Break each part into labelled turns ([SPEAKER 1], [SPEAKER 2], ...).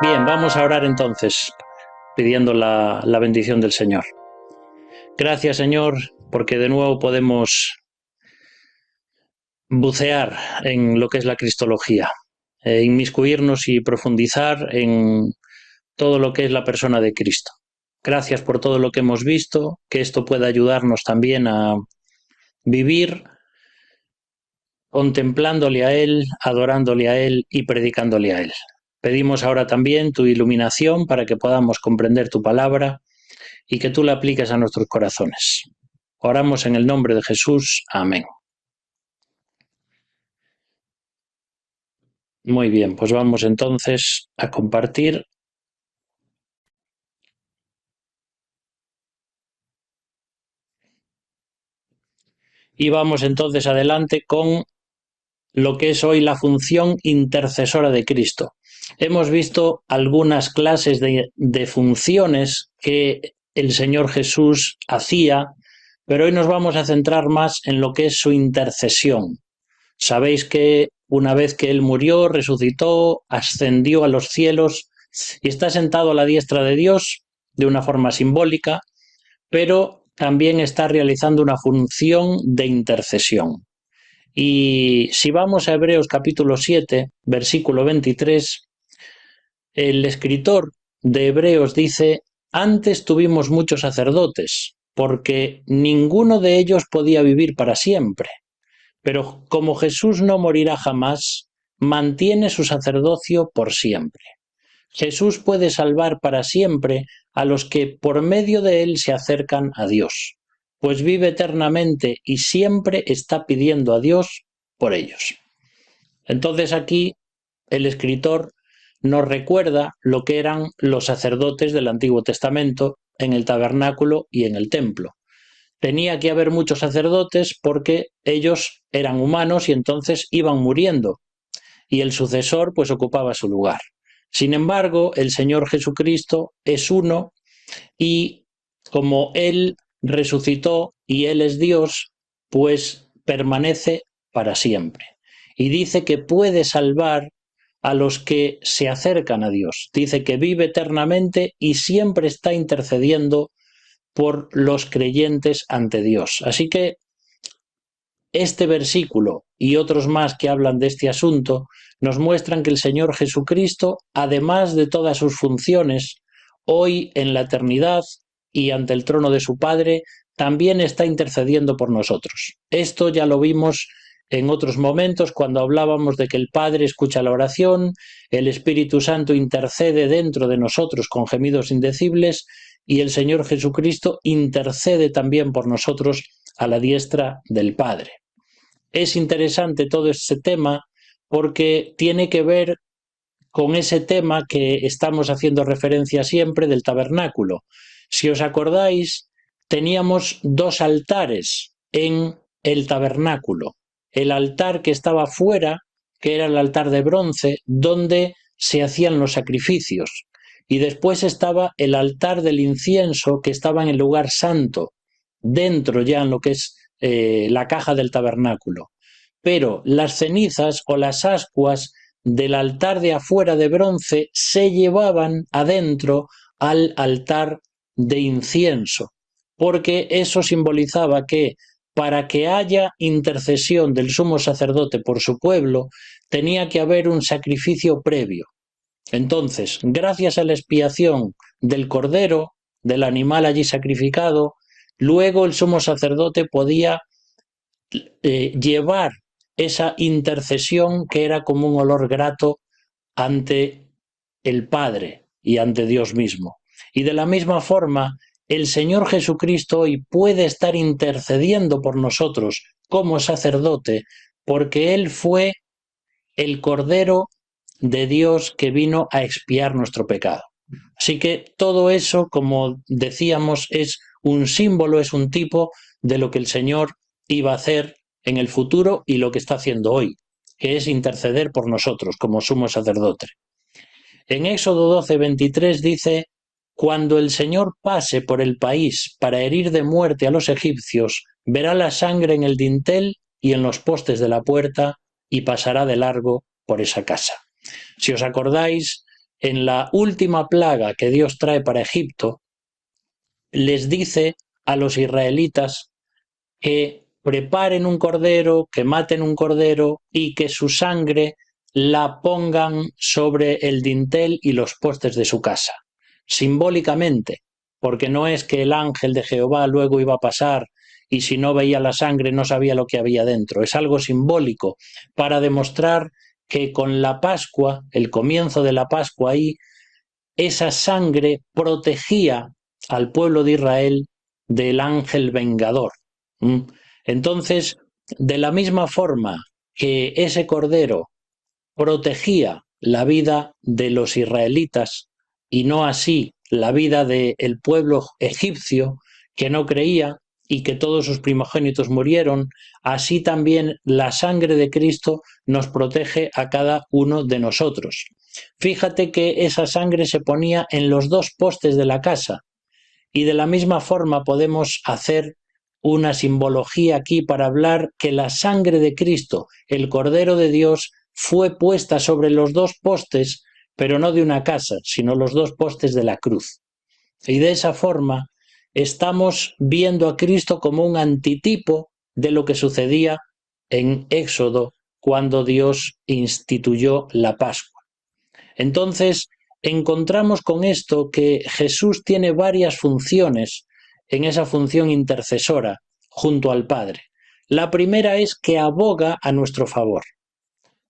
[SPEAKER 1] Bien, vamos a orar entonces, pidiendo la bendición del Señor. Gracias, Señor, porque de nuevo podemos bucear en lo que es la cristología, inmiscuirnos y profundizar en todo lo que es la persona de Cristo. Gracias por todo lo que hemos visto, que esto pueda ayudarnos también a vivir contemplándole a Él, adorándole a Él y predicándole a Él. Pedimos ahora también tu iluminación para que podamos comprender tu palabra y que tú la apliques a nuestros corazones. Oramos en el nombre de Jesús. Amén. Muy bien, pues vamos entonces a compartir. Y vamos entonces adelante con lo que es hoy la función intercesora de Cristo. Hemos visto algunas clases de funciones que el Señor Jesús hacía, pero hoy nos vamos a centrar más en lo que es su intercesión. Sabéis que una vez que Él murió, resucitó, ascendió a los cielos y está sentado a la diestra de Dios de una forma simbólica, pero también está realizando una función de intercesión. Y si vamos a Hebreos capítulo 7, versículo 23, el escritor de Hebreos dice: antes tuvimos muchos sacerdotes, porque ninguno de ellos podía vivir para siempre. Pero como Jesús no morirá jamás, mantiene su sacerdocio por siempre. Jesús puede salvar para siempre a los que por medio de él se acercan a Dios, pues vive eternamente y siempre está pidiendo a Dios por ellos. Entonces aquí el escritor nos recuerda lo que eran los sacerdotes del Antiguo Testamento en el tabernáculo y en el templo. Tenía que haber muchos sacerdotes porque ellos eran humanos y entonces iban muriendo y el sucesor pues ocupaba su lugar. Sin embargo, el Señor Jesucristo es uno y como Él resucitó y Él es Dios, pues permanece para siempre. Y dice que puede salvar a los que se acercan a Dios. Dice que vive eternamente y siempre está intercediendo por los creyentes ante Dios. Así que este versículo y otros más que hablan de este asunto nos muestran que el Señor Jesucristo, además de todas sus funciones, hoy en la eternidad y ante el trono de su Padre, también está intercediendo por nosotros. Esto ya lo vimos en otros momentos cuando hablábamos de que el Padre escucha la oración, el Espíritu Santo intercede dentro de nosotros con gemidos indecibles y el Señor Jesucristo intercede también por nosotros a la diestra del Padre. Es interesante todo este tema porque tiene que ver con ese tema que estamos haciendo referencia siempre del tabernáculo. Si os acordáis, teníamos dos altares en el tabernáculo. El altar que estaba fuera, que era el altar de bronce, donde se hacían los sacrificios. Y después estaba el altar del incienso, que estaba en el lugar santo, dentro ya en lo que es la caja del tabernáculo. Pero las cenizas o las ascuas del altar de afuera de bronce se llevaban adentro al altar de incienso, porque eso simbolizaba que para que haya intercesión del sumo sacerdote por su pueblo, tenía que haber un sacrificio previo. Entonces, gracias a la expiación del cordero, del animal allí sacrificado, luego el sumo sacerdote podía llevar esa intercesión que era como un olor grato ante el Padre y ante Dios mismo. Y de la misma forma, el Señor Jesucristo hoy puede estar intercediendo por nosotros como sacerdote, porque Él fue el Cordero de Dios que vino a expiar nuestro pecado. Así que todo eso, como decíamos, es un símbolo, es un tipo de lo que el Señor iba a hacer en el futuro y lo que está haciendo hoy, que es interceder por nosotros como sumo sacerdote. En Éxodo 12:23 dice: Cuando el Señor pase por el país para herir de muerte a los egipcios, verá la sangre en el dintel y en los postes de la puerta y pasará de largo por esa casa. Si os acordáis, en la última plaga que Dios trae para Egipto, les dice a los israelitas que preparen un cordero, que maten un cordero y que su sangre la pongan sobre el dintel y los postes de su casa, simbólicamente, porque no es que el ángel de Jehová luego iba a pasar y si no veía la sangre no sabía lo que había dentro, es algo simbólico para demostrar que con la Pascua, el comienzo de la Pascua ahí, esa sangre protegía al pueblo de Israel del ángel vengador. Entonces, de la misma forma que ese cordero protegía la vida de los israelitas y no así la vida del pueblo egipcio que no creía y que todos sus primogénitos murieron, así también la sangre de Cristo nos protege a cada uno de nosotros. Fíjate que esa sangre se ponía en los dos postes de la casa y de la misma forma podemos hacer una simbología aquí para hablar que la sangre de Cristo, el Cordero de Dios, fue puesta sobre los dos postes, pero no de una casa, sino los dos postes de la cruz. Y de esa forma estamos viendo a Cristo como un antitipo de lo que sucedía en Éxodo cuando Dios instituyó la Pascua. Entonces, encontramos con esto que Jesús tiene varias funciones en esa función intercesora junto al Padre. La primera es que aboga a nuestro favor.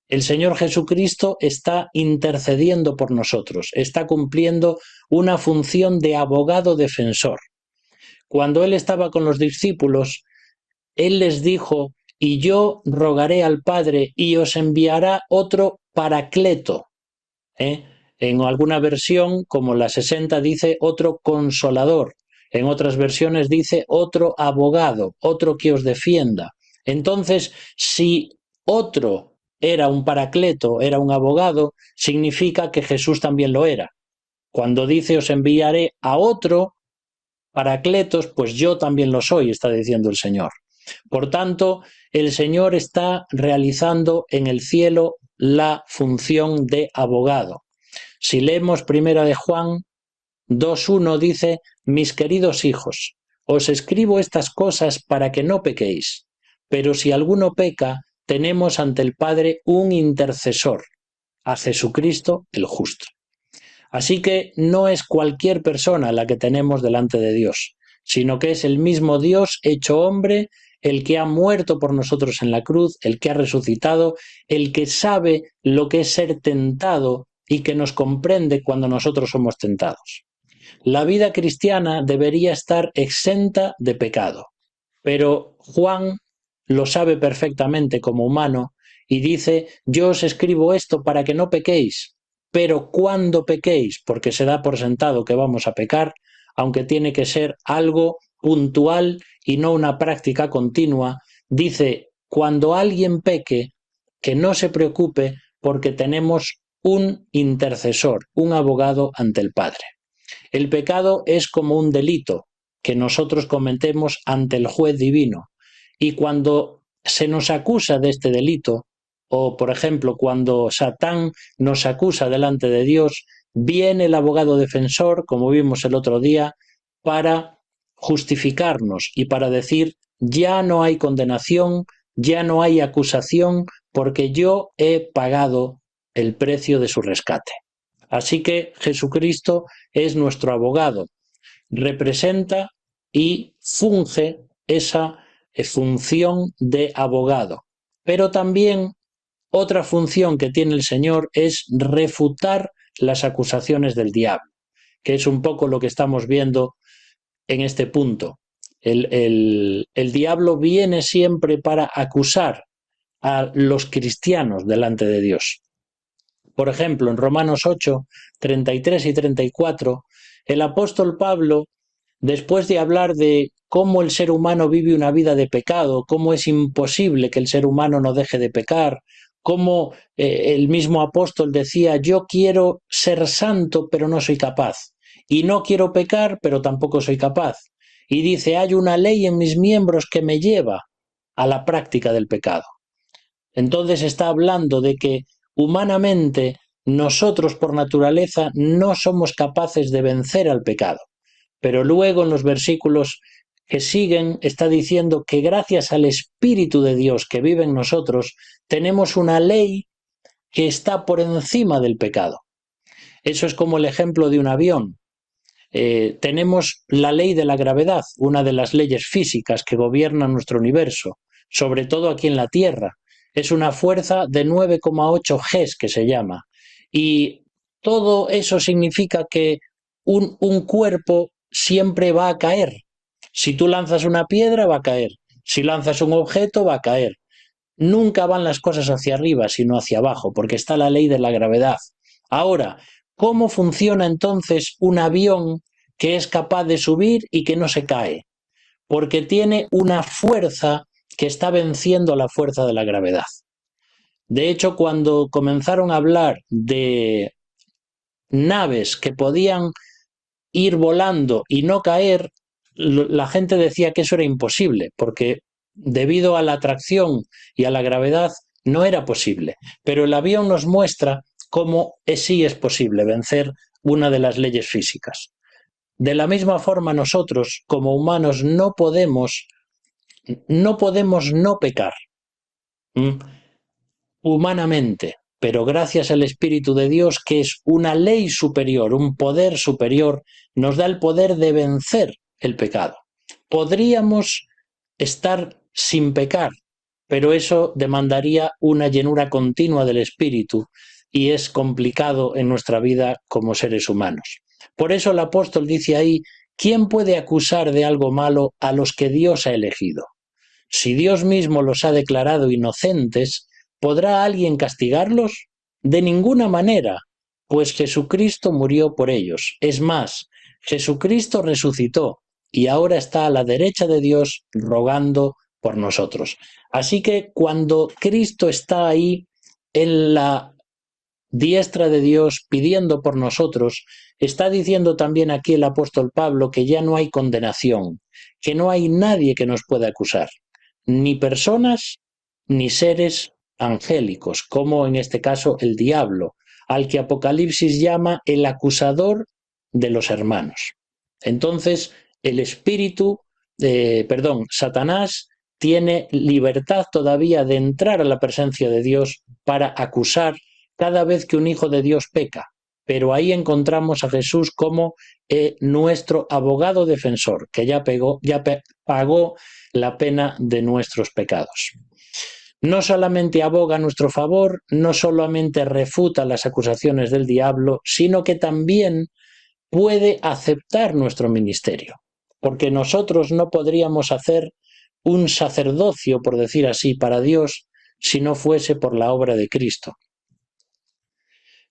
[SPEAKER 1] El Señor Jesucristo está intercediendo por nosotros, está cumpliendo una función de abogado defensor. Cuando Él estaba con los discípulos, Él les dijo, y yo rogaré al Padre y os enviará otro Paracleto. En alguna versión, como la 60, dice otro consolador. En otras versiones dice otro abogado, otro que os defienda. Entonces, si otro era un paracleto, era un abogado, significa que Jesús también lo era. Cuando dice os enviaré a otro paracletos, pues yo también lo soy, está diciendo el Señor. Por tanto, el Señor está realizando en el cielo la función de abogado. Si leemos primera de Juan 2:1 dice, mis queridos hijos, os escribo estas cosas para que no pequéis, pero si alguno peca, tenemos ante el Padre un intercesor, a Jesucristo el justo. Así que no es cualquier persona la que tenemos delante de Dios, sino que es el mismo Dios hecho hombre, el que ha muerto por nosotros en la cruz, el que ha resucitado, el que sabe lo que es ser tentado y que nos comprende cuando nosotros somos tentados. La vida cristiana debería estar exenta de pecado, pero Juan lo sabe perfectamente como humano y dice, yo os escribo esto para que no pequéis, pero cuando pequéis, porque se da por sentado que vamos a pecar, aunque tiene que ser algo puntual y no una práctica continua, dice, cuando alguien peque, que no se preocupe porque tenemos un intercesor, un abogado ante el Padre. El pecado es como un delito que nosotros cometemos ante el juez divino y cuando se nos acusa de este delito, o por ejemplo cuando Satán nos acusa delante de Dios, viene el abogado defensor, como vimos el otro día, para justificarnos y para decir ya no hay condenación, ya no hay acusación, porque yo he pagado el precio de su rescate. Así que Jesucristo es nuestro abogado, representa y funge esa función de abogado. Pero también otra función que tiene el Señor es refutar las acusaciones del diablo, que es un poco lo que estamos viendo en este punto. El diablo viene siempre para acusar a los cristianos delante de Dios. Por ejemplo, en Romanos 8, 33 y 34, el apóstol Pablo, después de hablar de cómo el ser humano vive una vida de pecado, cómo es imposible que el ser humano no deje de pecar, cómo el mismo apóstol decía, yo quiero ser santo, pero no soy capaz. y no quiero pecar, pero tampoco soy capaz. Y dice, hay una ley en mis miembros que me lleva a la práctica del pecado. Entonces está hablando de que humanamente nosotros por naturaleza no somos capaces de vencer al pecado. Pero luego en los versículos que siguen está diciendo que gracias al Espíritu de Dios que vive en nosotros tenemos una ley que está por encima del pecado. Eso es como el ejemplo de un avión. Tenemos la ley de la gravedad, una de las leyes físicas que gobiernan nuestro universo, sobre todo aquí en la Tierra. Es una fuerza de 9,8 Gs que se llama. Y todo eso significa que un cuerpo siempre va a caer. Si tú lanzas una piedra, va a caer. Si lanzas un objeto, va a caer. Nunca van las cosas hacia arriba, sino hacia abajo, porque está la ley de la gravedad. Ahora, ¿cómo funciona entonces un avión que es capaz de subir y que no se cae? Porque tiene una fuerza que está venciendo la fuerza de la gravedad. De hecho, cuando comenzaron a hablar de naves que podían ir volando y no caer, la gente decía que eso era imposible, porque debido a la atracción y a la gravedad no era posible. Pero el avión nos muestra cómo sí es posible vencer una de las leyes físicas. De la misma forma nosotros, como humanos, no podemos no pecar humanamente, pero gracias al Espíritu de Dios, que es una ley superior, un poder superior, nos da el poder de vencer el pecado. Podríamos estar sin pecar, pero eso demandaría una llenura continua del Espíritu y es complicado en nuestra vida como seres humanos. Por eso el apóstol dice ahí, ¿quién puede acusar de algo malo a los que Dios ha elegido? Si Dios mismo los ha declarado inocentes, ¿podrá alguien castigarlos? De ninguna manera, pues Jesucristo murió por ellos. Es más, Jesucristo resucitó y ahora está a la derecha de Dios rogando por nosotros. Así que cuando Cristo está ahí en la diestra de Dios pidiendo por nosotros, está diciendo también aquí el apóstol Pablo que ya no hay condenación, que no hay nadie que nos pueda acusar, ni personas ni seres angélicos, como en este caso el diablo, al que Apocalipsis llama el acusador de los hermanos. Entonces, el espíritu, Satanás tiene libertad todavía de entrar a la presencia de Dios para acusar cada vez que un hijo de Dios peca. Pero ahí encontramos a Jesús como nuestro abogado defensor, que ya pagó la pena de nuestros pecados. No solamente aboga a nuestro favor, no solamente refuta las acusaciones del diablo, sino que también puede aceptar nuestro ministerio, porque nosotros no podríamos hacer un sacerdocio, por decir así, para Dios si no fuese por la obra de Cristo.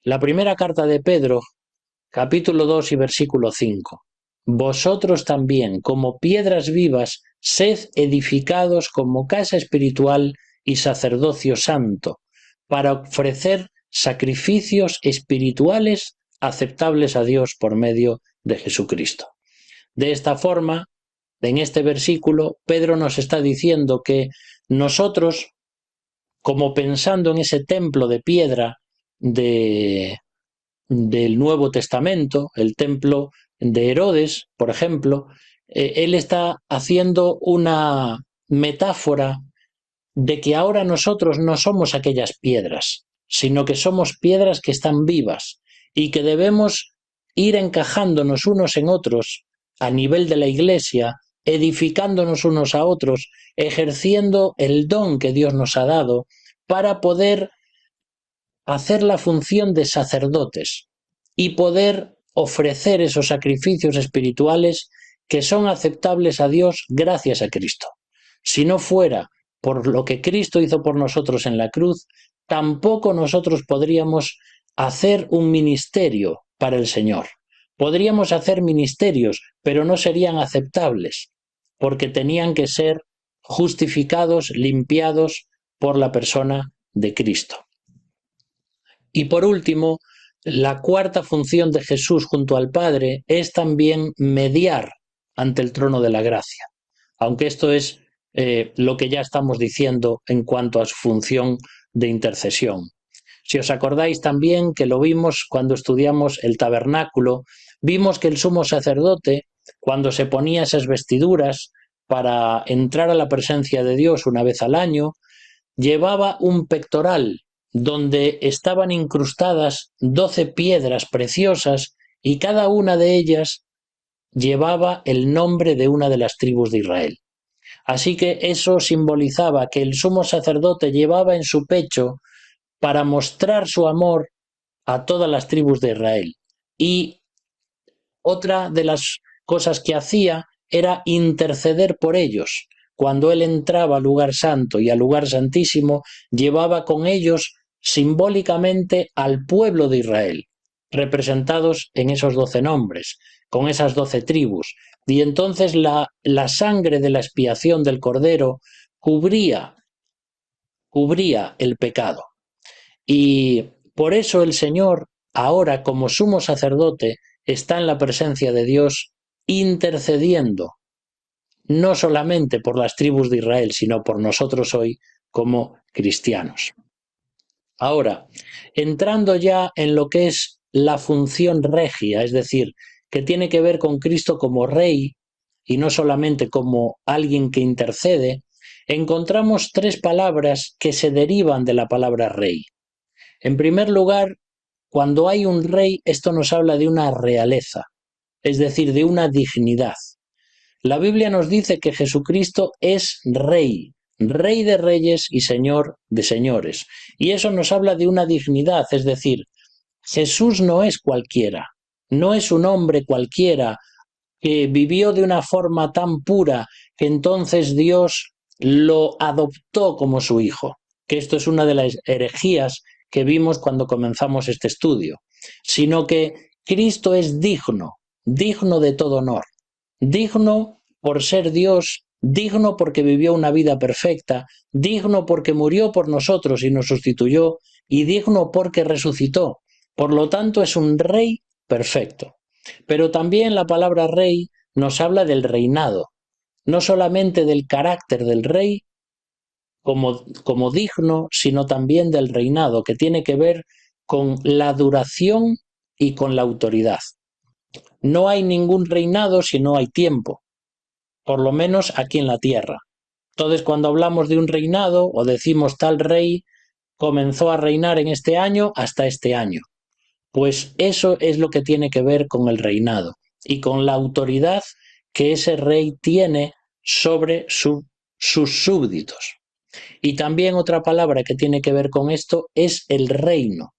[SPEAKER 1] La primera carta de Pedro, capítulo 2 y versículo 5. Vosotros también, como piedras vivas, sed edificados como casa espiritual y sacerdocio santo, para ofrecer sacrificios espirituales aceptables a Dios por medio de Jesucristo. De esta forma, en este versículo, Pedro nos está diciendo que nosotros, como pensando en ese templo de piedra del Nuevo Testamento, el templo de Herodes, por ejemplo, él está haciendo una metáfora de que ahora nosotros no somos aquellas piedras, sino que somos piedras que están vivas y que debemos ir encajándonos unos en otros a nivel de la Iglesia, edificándonos unos a otros, ejerciendo el don que Dios nos ha dado para poder hacer la función de sacerdotes y poder ofrecer esos sacrificios espirituales que son aceptables a Dios gracias a Cristo. Si no fuera por lo que Cristo hizo por nosotros en la cruz, tampoco nosotros podríamos hacer un ministerio para el Señor. Podríamos hacer ministerios, pero no serían aceptables, porque tenían que ser justificados, limpiados por la persona de Cristo. Y por último, La cuarta función de Jesús junto al Padre es también mediar ante el trono de la gracia, aunque esto es lo que ya estamos diciendo en cuanto a su función de intercesión. Si os acordáis también que lo vimos cuando estudiamos el tabernáculo, vimos que el sumo sacerdote, cuando se ponía esas vestiduras para entrar a la presencia de Dios una vez al año, llevaba un pectoral donde estaban incrustadas 12 piedras preciosas y cada una de ellas llevaba el nombre de una de las tribus de Israel. Así que eso simbolizaba que el sumo sacerdote llevaba en su pecho para mostrar su amor a todas las tribus de Israel. Y otra de las cosas que hacía era interceder por ellos. Cuando él entraba al lugar santo y al lugar santísimo, llevaba con ellos simbólicamente al pueblo de Israel, representados en esos 12 nombres, con esas 12 tribus. Y entonces la sangre de la expiación del Cordero cubría el pecado. Y por eso el Señor, ahora como sumo sacerdote, está en la presencia de Dios intercediendo, no solamente por las tribus de Israel, sino por nosotros hoy como cristianos. Ahora, entrando ya en lo que es la función regia, es decir, que tiene que ver con Cristo como Rey y no solamente como alguien que intercede, encontramos tres palabras que se derivan de la palabra Rey. En primer lugar, cuando hay un rey, esto nos habla de una realeza, es decir, de una dignidad. La Biblia nos dice que Jesucristo es Rey, Rey de reyes y Señor de señores. Y eso nos habla de una dignidad, es decir, Jesús no es cualquiera, no es un hombre cualquiera que vivió de una forma tan pura que entonces Dios lo adoptó como su hijo, que esto es una de las herejías que vimos cuando comenzamos este estudio, sino que Cristo es digno, digno de todo honor, digno por ser Dios, digno porque vivió una vida perfecta, digno porque murió por nosotros y nos sustituyó, y digno porque resucitó. Por lo tanto, es un rey perfecto. Pero también la palabra rey nos habla del reinado, no solamente del carácter del rey como digno, sino también del reinado, que tiene que ver con la duración y con la autoridad. No hay ningún reinado si no hay tiempo, por lo menos aquí en la tierra. Entonces, cuando hablamos de un reinado o decimos tal rey comenzó a reinar en este año hasta este año, pues eso es lo que tiene que ver con el reinado y con la autoridad que ese rey tiene sobre sus súbditos. Y también otra palabra que tiene que ver con esto es el reino,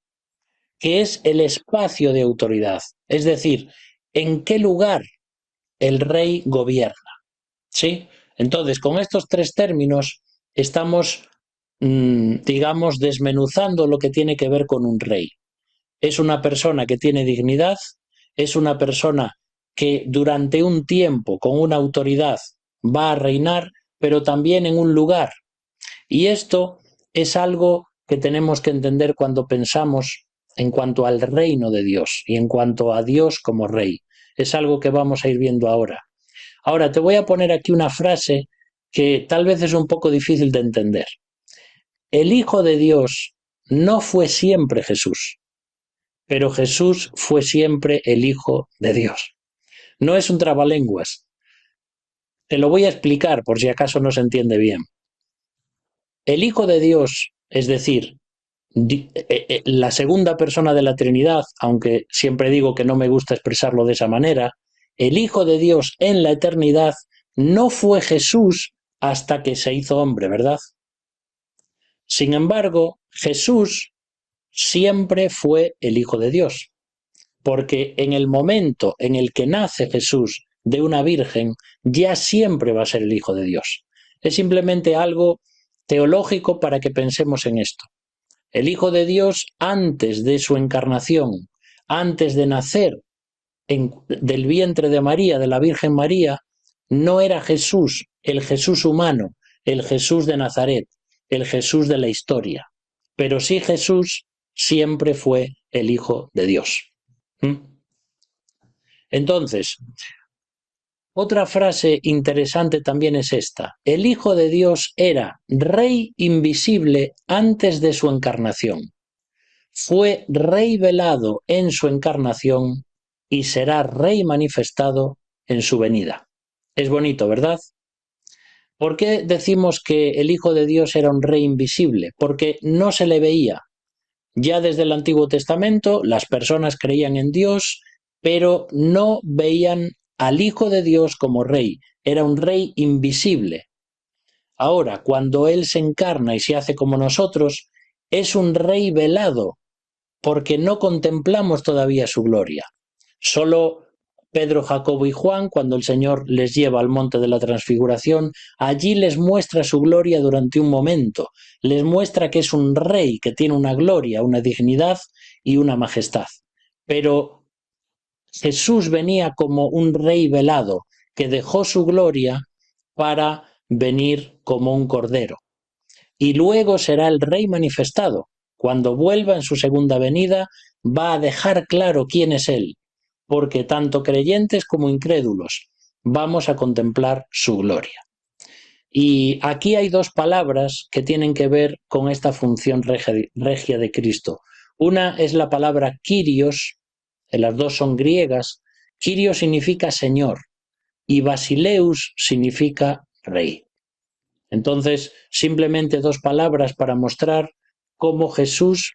[SPEAKER 1] que es el espacio de autoridad, es decir, en qué lugar el rey gobierna. ¿Sí? Entonces, con estos tres términos estamos, digamos, desmenuzando lo que tiene que ver con un rey. Es una persona que tiene dignidad, es una persona que durante un tiempo, con una autoridad, va a reinar, pero también en un lugar. Y esto es algo que tenemos que entender cuando pensamos en cuanto al reino de Dios y en cuanto a Dios como rey. Es algo que vamos a ir viendo ahora. Ahora, te voy a poner aquí una frase que tal vez es un poco difícil de entender. El Hijo de Dios no fue siempre Jesús, pero Jesús fue siempre el Hijo de Dios. No es un trabalenguas. Te lo voy a explicar por si acaso no se entiende bien. El Hijo de Dios, es decir, la segunda persona de la Trinidad, aunque siempre digo que no me gusta expresarlo de esa manera, el Hijo de Dios en la eternidad no fue Jesús hasta que se hizo hombre, ¿verdad? Sin embargo, Jesús siempre fue el Hijo de Dios, porque en el momento en el que nace Jesús de una virgen, ya siempre va a ser el Hijo de Dios. Es simplemente algo teológico para que pensemos en esto. El Hijo de Dios, antes de su encarnación, antes de nacer del vientre de María, de la Virgen María, no era Jesús, el Jesús humano, el Jesús de Nazaret, el Jesús de la historia. Pero sí Jesús siempre fue el Hijo de Dios. Entonces, otra frase interesante también es esta: el Hijo de Dios era Rey invisible antes de su encarnación. Fue Rey velado en su encarnación y será Rey manifestado en su venida. Es bonito, ¿verdad? ¿Por qué decimos que el Hijo de Dios era un Rey invisible? Porque no se le veía. Ya desde el Antiguo Testamento las personas creían en Dios, pero no veían al Hijo de Dios como Rey. Era un Rey invisible. Ahora, cuando Él se encarna y se hace como nosotros, es un Rey velado, porque no contemplamos todavía su gloria. Solo Pedro, Jacobo y Juan, cuando el Señor les lleva al monte de la transfiguración, allí les muestra su gloria durante un momento, les muestra que es un rey, que tiene una gloria, una dignidad y una majestad. Pero Jesús venía como un rey velado, que dejó su gloria para venir como un cordero. Y luego será el rey manifestado. Cuando vuelva en su segunda venida, va a dejar claro quién es Él, porque tanto creyentes como incrédulos vamos a contemplar su gloria. Y aquí hay dos palabras que tienen que ver con esta función regia de Cristo. Una es la palabra Kyrios, las dos son griegas. Kyrios significa Señor y Basileus significa Rey. Entonces, simplemente dos palabras para mostrar cómo Jesús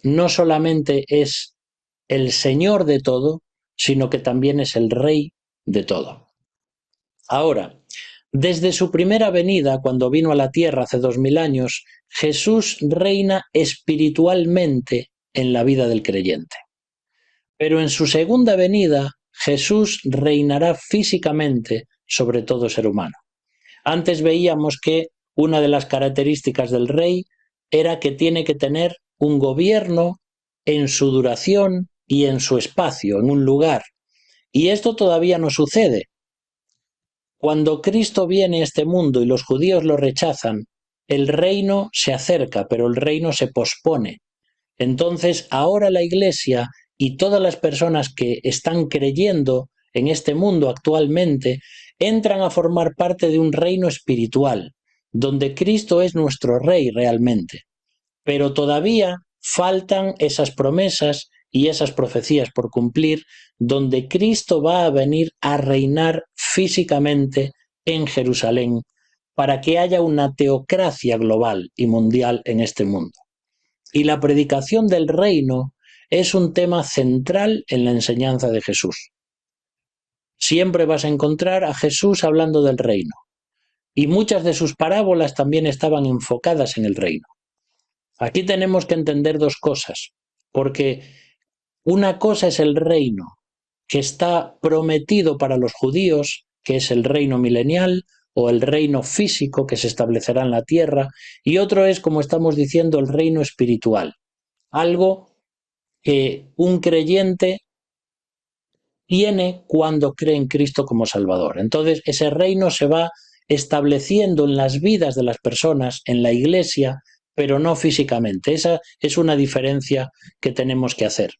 [SPEAKER 1] no solamente es el Señor de todo, sino que también es el Rey de todo. Ahora, desde su primera venida, cuando vino a la tierra hace 2000 años, Jesús reina espiritualmente en la vida del creyente. Pero en su segunda venida, Jesús reinará físicamente sobre todo ser humano. Antes veíamos que una de las características del rey era que tiene que tener un gobierno en su duración y en su espacio, en un lugar. Y esto todavía no sucede. Cuando Cristo viene a este mundo y los judíos lo rechazan, el reino se acerca, pero el reino se pospone. Entonces, ahora la Iglesia y todas las personas que están creyendo en este mundo actualmente entran a formar parte de un reino espiritual, donde Cristo es nuestro Rey realmente. Pero todavía faltan esas promesas y esas profecías por cumplir, donde Cristo va a venir a reinar físicamente en Jerusalén, para que haya una teocracia global y mundial en este mundo. Y la predicación del reino es un tema central en la enseñanza de Jesús. Siempre vas a encontrar a Jesús hablando del reino. Y muchas de sus parábolas también estaban enfocadas en el reino. Aquí tenemos que entender dos cosas, porque una cosa es el reino que está prometido para los judíos, que es el reino milenial o el reino físico que se establecerá en la tierra, y otro es, como estamos diciendo, el reino espiritual, algo que un creyente tiene cuando cree en Cristo como Salvador. Entonces, ese reino se va estableciendo en las vidas de las personas, en la Iglesia, pero no físicamente. Esa es una diferencia que tenemos que hacer.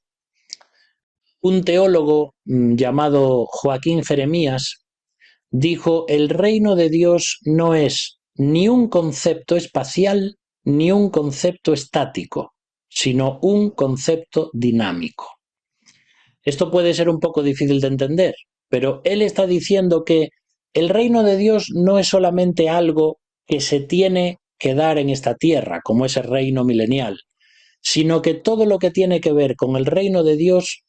[SPEAKER 1] Un teólogo llamado Joaquín Jeremías dijo: el reino de Dios no es ni un concepto espacial ni un concepto estático, sino un concepto dinámico. Esto puede ser un poco difícil de entender, pero él está diciendo que el reino de Dios no es solamente algo que se tiene que dar en esta tierra, como es el reino milenial, sino que todo lo que tiene que ver con el reino de Dios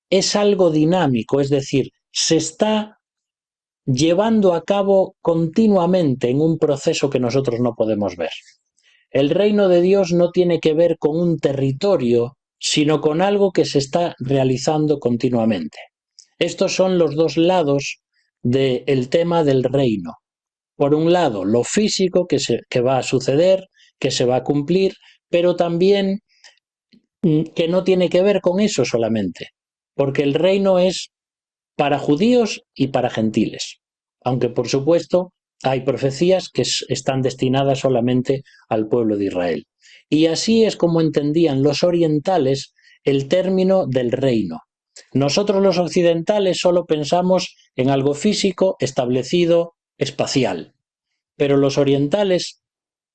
[SPEAKER 1] es algo dinámico, es decir, se está llevando a cabo continuamente en un proceso que nosotros no podemos ver. El reino de Dios no tiene que ver con un territorio, sino con algo que se está realizando continuamente. Estos son los dos lados del tema del reino. Por un lado, lo físico que va a suceder, que se va a cumplir, pero también que no tiene que ver con eso solamente, porque el reino es para judíos y para gentiles, aunque por supuesto hay profecías que están destinadas solamente al pueblo de Israel. Y así es como entendían los orientales el término del reino. Nosotros los occidentales solo pensamos en algo físico, establecido, espacial. Pero los orientales,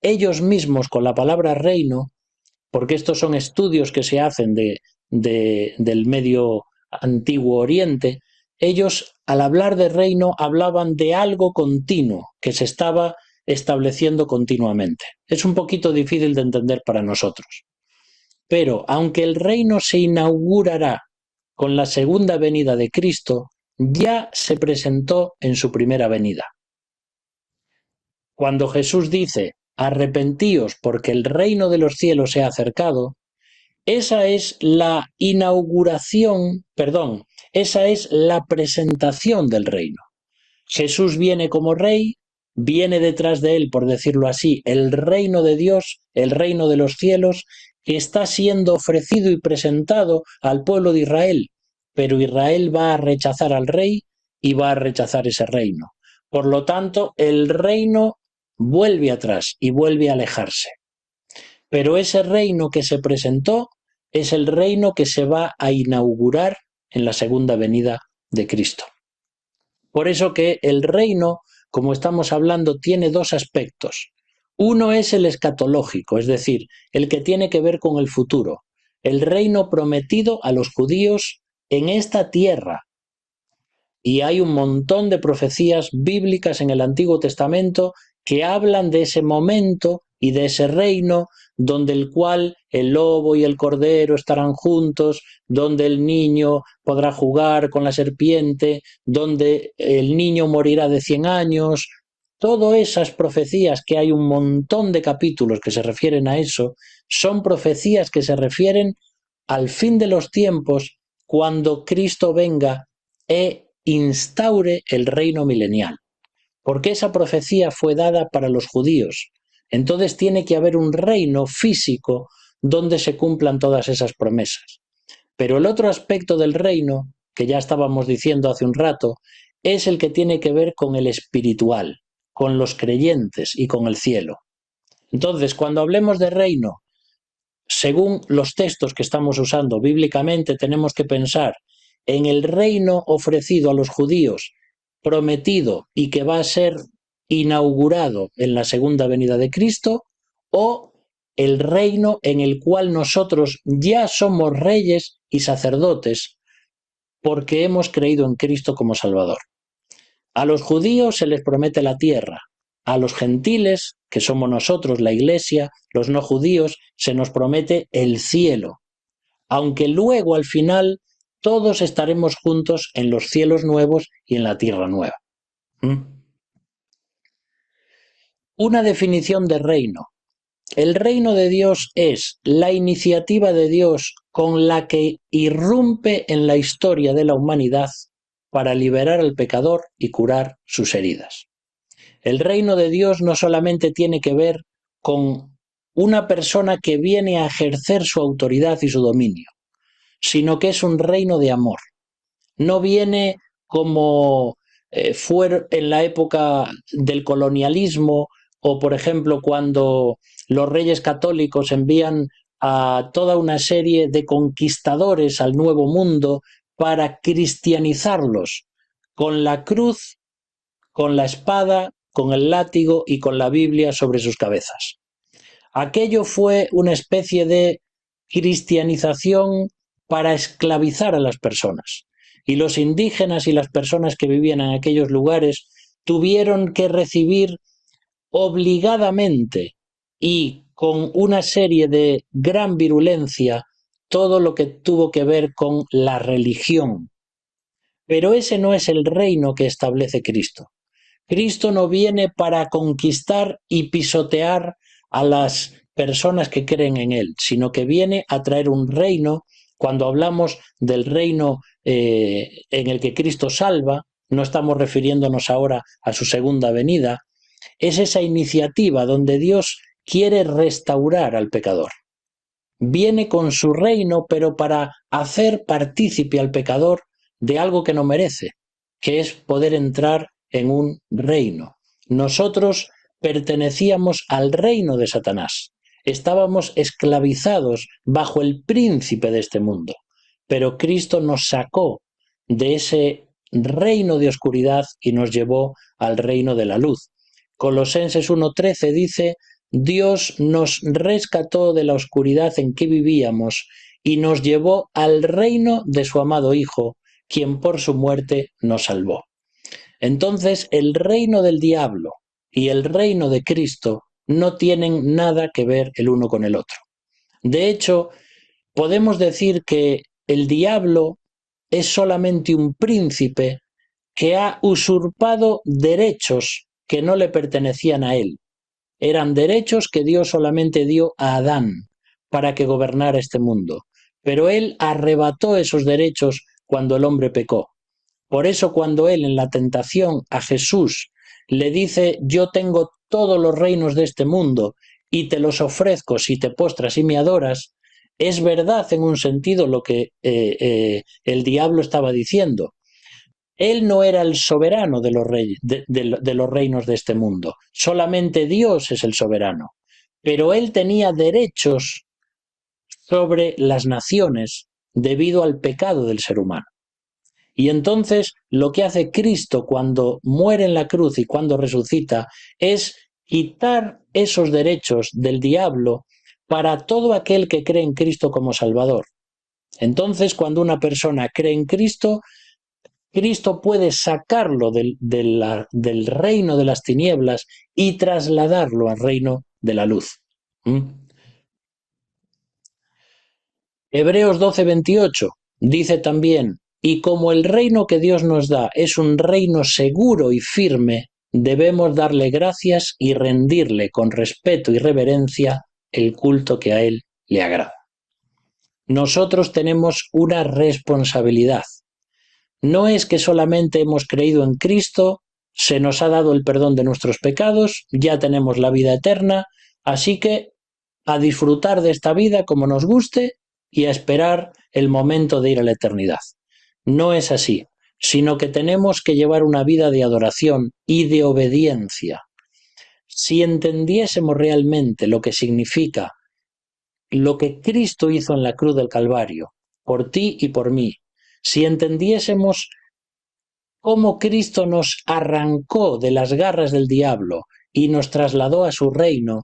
[SPEAKER 1] ellos mismos con la palabra reino, porque estos son estudios que se hacen del medio antiguo Oriente, ellos al hablar de reino hablaban de algo continuo que se estaba estableciendo continuamente. Es un poquito difícil de entender para nosotros. Pero aunque el reino se inaugurará con la segunda venida de Cristo, ya se presentó en su primera venida. Cuando Jesús dice, arrepentíos porque el reino de los cielos se ha acercado, esa es la inauguración, perdón, esa es la presentación del reino. Jesús viene como rey, viene detrás de él, por decirlo así, el reino de Dios, el reino de los cielos, que está siendo ofrecido y presentado al pueblo de Israel, pero Israel va a rechazar al rey y va a rechazar ese reino. Por lo tanto, el reino vuelve atrás y vuelve a alejarse. Pero ese reino que se presentó es el reino que se va a inaugurar en la segunda venida de Cristo. Por eso que el reino, como estamos hablando, tiene dos aspectos. Uno es el escatológico, es decir, el que tiene que ver con el futuro, el reino prometido a los judíos en esta tierra. Y hay un montón de profecías bíblicas en el Antiguo Testamento que hablan de ese momento y de ese reino donde el cual el lobo y el cordero estarán juntos, donde el niño podrá jugar con la serpiente, donde el niño morirá de 100 años. Todas esas profecías, que hay un montón de capítulos que se refieren a eso, son profecías que se refieren al fin de los tiempos, cuando Cristo venga e instaure el reino milenial. Porque esa profecía fue dada para los judíos. Entonces tiene que haber un reino físico donde se cumplan todas esas promesas. Pero el otro aspecto del reino, que ya estábamos diciendo hace un rato, es el que tiene que ver con el espiritual, con los creyentes y con el cielo. Entonces, cuando hablemos de reino, según los textos que estamos usando bíblicamente, tenemos que pensar en el reino ofrecido a los judíos, prometido y que va a ser inaugurado en la segunda venida de Cristo, o el reino en el cual nosotros ya somos reyes y sacerdotes porque hemos creído en Cristo como Salvador. A los judíos se les promete la tierra, a los gentiles, que somos nosotros, la Iglesia, los no judíos, se nos promete el cielo, aunque luego al final todos estaremos juntos en los cielos nuevos y en la tierra nueva. Una definición de reino. El reino de Dios es la iniciativa de Dios con la que irrumpe en la historia de la humanidad para liberar al pecador y curar sus heridas. El reino de Dios no solamente tiene que ver con una persona que viene a ejercer su autoridad y su dominio, sino que es un reino de amor. No viene como fue en la época del colonialismo, o por ejemplo cuando los reyes católicos envían a toda una serie de conquistadores al Nuevo Mundo para cristianizarlos con la cruz, con la espada, con el látigo y con la Biblia sobre sus cabezas. Aquello fue una especie de cristianización para esclavizar a las personas. Y los indígenas y las personas que vivían en aquellos lugares tuvieron que recibir obligadamente y con una serie de gran virulencia todo lo que tuvo que ver con la religión. Pero ese no es el reino que establece Cristo. Cristo no viene para conquistar y pisotear a las personas que creen en Él, sino que viene a traer un reino. Cuando hablamos del reino en el que Cristo salva, no estamos refiriéndonos ahora a su segunda venida, es esa iniciativa donde Dios quiere restaurar al pecador. Viene con su reino, pero para hacer partícipe al pecador de algo que no merece, que es poder entrar en un reino. Nosotros pertenecíamos al reino de Satanás. Estábamos esclavizados bajo el príncipe de este mundo, pero Cristo nos sacó de ese reino de oscuridad y nos llevó al reino de la luz. Colosenses 1:13 dice: Dios nos rescató de la oscuridad en que vivíamos y nos llevó al reino de su amado Hijo, quien por su muerte nos salvó. Entonces, el reino del diablo y el reino de Cristo no tienen nada que ver el uno con el otro. De hecho, podemos decir que el diablo es solamente un príncipe que ha usurpado derechos que no le pertenecían a él. Eran derechos que Dios solamente dio a Adán para que gobernara este mundo. Pero él arrebató esos derechos cuando el hombre pecó. Por eso cuando él en la tentación a Jesús le dice: yo tengo todos los reinos de este mundo y te los ofrezco si te postras y me adoras, es verdad en un sentido lo que el diablo estaba diciendo. Él no era el soberano de los reinos de este mundo, solamente Dios es el soberano, pero él tenía derechos sobre las naciones debido al pecado del ser humano. Y entonces lo que hace Cristo cuando muere en la cruz y cuando resucita es quitar esos derechos del diablo para todo aquel que cree en Cristo como Salvador. Entonces, cuando una persona cree en Cristo, Cristo puede sacarlo del reino de las tinieblas y trasladarlo al reino de la luz. Hebreos 12:28 dice también: y como el reino que Dios nos da es un reino seguro y firme, debemos darle gracias y rendirle con respeto y reverencia el culto que a Él le agrada. Nosotros tenemos una responsabilidad. No es que solamente hemos creído en Cristo, se nos ha dado el perdón de nuestros pecados, ya tenemos la vida eterna, así que a disfrutar de esta vida como nos guste y a esperar el momento de ir a la eternidad. No es así, sino que tenemos que llevar una vida de adoración y de obediencia. Si entendiésemos realmente lo que significa lo que Cristo hizo en la cruz del Calvario, por ti y por mí, si entendiésemos cómo Cristo nos arrancó de las garras del diablo y nos trasladó a su reino,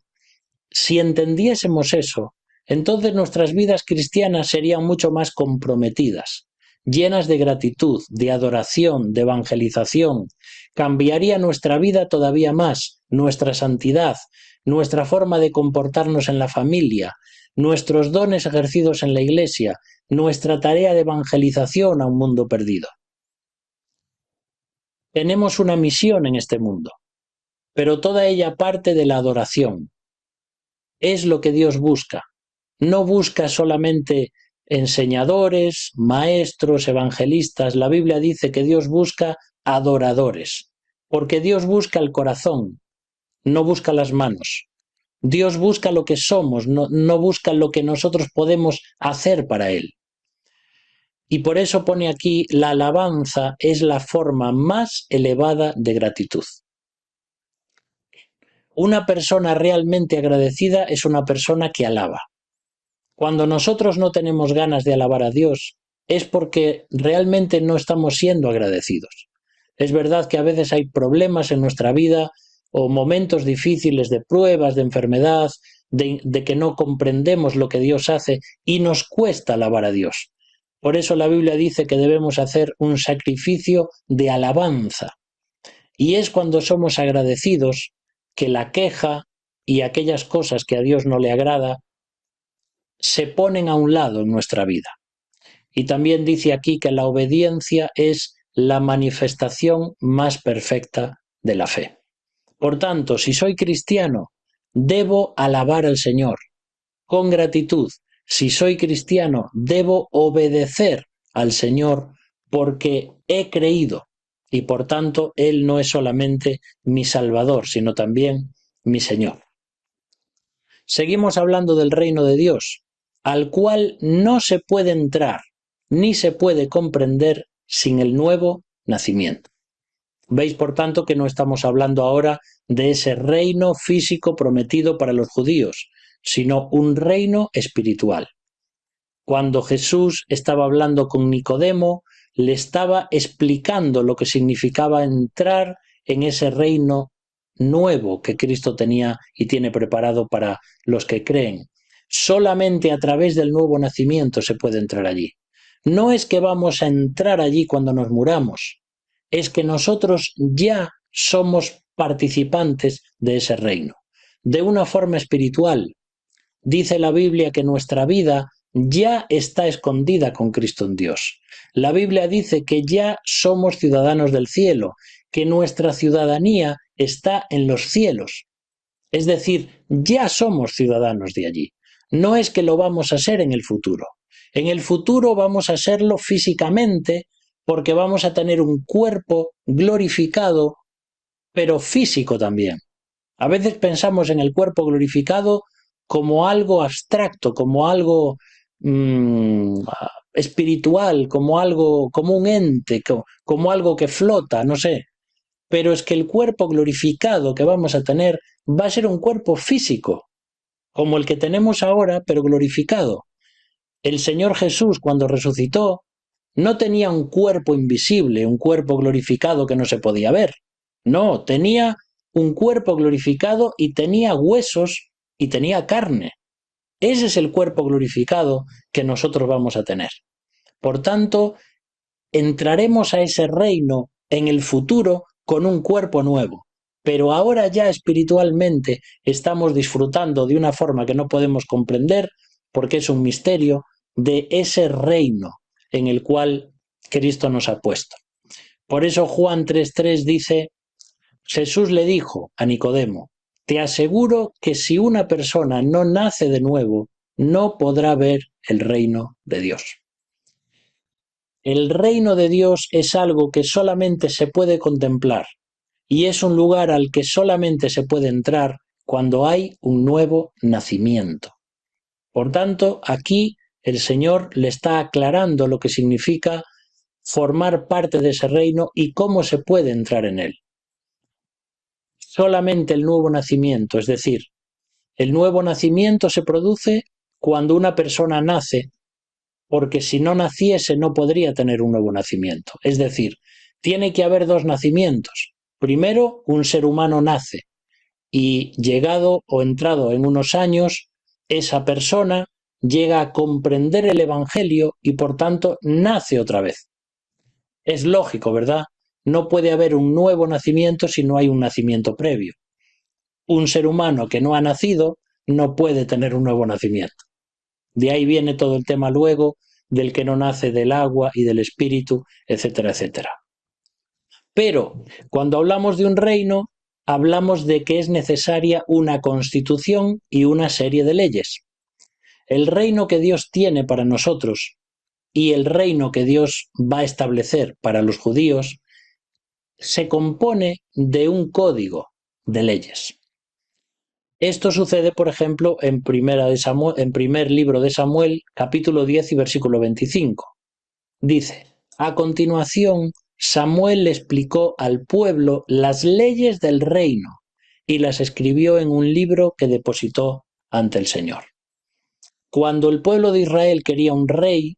[SPEAKER 1] si entendiésemos eso, entonces nuestras vidas cristianas serían mucho más comprometidas, llenas de gratitud, de adoración, de evangelización. Cambiaría nuestra vida todavía más, nuestra santidad, nuestra forma de comportarnos en la familia, nuestros dones ejercidos en la iglesia, nuestra tarea de evangelización a un mundo perdido. Tenemos una misión en este mundo, pero toda ella parte de la adoración. Es lo que Dios busca. No busca solamente enseñadores, maestros, evangelistas. La Biblia dice que Dios busca adoradores, porque Dios busca el corazón, no busca las manos. Dios busca lo que somos, no busca lo que nosotros podemos hacer para Él. Y por eso pone aquí: la alabanza es la forma más elevada de gratitud. Una persona realmente agradecida es una persona que alaba. Cuando nosotros no tenemos ganas de alabar a Dios, es porque realmente no estamos siendo agradecidos. Es verdad que a veces hay problemas en nuestra vida o momentos difíciles de pruebas, de enfermedad, de que no comprendemos lo que Dios hace y nos cuesta alabar a Dios. Por eso la Biblia dice que debemos hacer un sacrificio de alabanza. Y es cuando somos agradecidos que la queja y aquellas cosas que a Dios no le agrada se ponen a un lado en nuestra vida. Y también dice aquí que la obediencia es la manifestación más perfecta de la fe. Por tanto, si soy cristiano, debo alabar al Señor con gratitud. Si soy cristiano, debo obedecer al Señor porque he creído y por tanto Él no es solamente mi Salvador, sino también mi Señor. Seguimos hablando del reino de Dios, al cual no se puede entrar ni se puede comprender sin el nuevo nacimiento. Veis, por tanto, que no estamos hablando ahora de ese reino físico prometido para los judíos, sino un reino espiritual. Cuando Jesús estaba hablando con Nicodemo, le estaba explicando lo que significaba entrar en ese reino nuevo que Cristo tenía y tiene preparado para los que creen. Solamente a través del nuevo nacimiento se puede entrar allí. No es que vamos a entrar allí cuando nos muramos, es que nosotros ya somos participantes de ese reino. De una forma espiritual, dice la Biblia que nuestra vida ya está escondida con Cristo en Dios. La Biblia dice que ya somos ciudadanos del cielo, que nuestra ciudadanía está en los cielos. Es decir, ya somos ciudadanos de allí. No es que lo vamos a ser en el futuro. En el futuro vamos a serlo físicamente porque vamos a tener un cuerpo glorificado, pero físico también. A veces pensamos en el cuerpo glorificado como algo abstracto, como algo espiritual, como un ente, como algo que flota, no sé. Pero es que el cuerpo glorificado que vamos a tener va a ser un cuerpo físico, como el que tenemos ahora, pero glorificado. El Señor Jesús, cuando resucitó, no tenía un cuerpo invisible, un cuerpo glorificado que no se podía ver. No, tenía un cuerpo glorificado y tenía huesos y tenía carne. Ese es el cuerpo glorificado que nosotros vamos a tener. Por tanto, entraremos a ese reino en el futuro con un cuerpo nuevo. Pero ahora ya espiritualmente estamos disfrutando de una forma que no podemos comprender, porque es un misterio, de ese reino en el cual Cristo nos ha puesto. Por eso Juan 3:3 dice, Jesús le dijo a Nicodemo, te aseguro que si una persona no nace de nuevo, no podrá ver el reino de Dios. El reino de Dios es algo que solamente se puede contemplar y es un lugar al que solamente se puede entrar cuando hay un nuevo nacimiento. Por tanto, aquí el Señor le está aclarando lo que significa formar parte de ese reino y cómo se puede entrar en él. Solamente el nuevo nacimiento, es decir, el nuevo nacimiento se produce cuando una persona nace, porque si no naciese no podría tener un nuevo nacimiento. Es decir, tiene que haber dos nacimientos. Primero, un ser humano nace y llegado o entrado en unos años, esa persona llega a comprender el Evangelio y por tanto nace otra vez. Es lógico, ¿verdad? No puede haber un nuevo nacimiento si no hay un nacimiento previo. Un ser humano que no ha nacido no puede tener un nuevo nacimiento. De ahí viene todo el tema luego del que no nace del agua y del espíritu, etcétera, etcétera. Pero cuando hablamos de un reino, hablamos de que es necesaria una constitución y una serie de leyes. El reino que Dios tiene para nosotros y el reino que Dios va a establecer para los judíos se compone de un código de leyes. Esto sucede, por ejemplo, en primer libro de Samuel, capítulo 10 y versículo 25. Dice, a continuación, Samuel le explicó al pueblo las leyes del reino y las escribió en un libro que depositó ante el Señor. Cuando el pueblo de Israel quería un rey,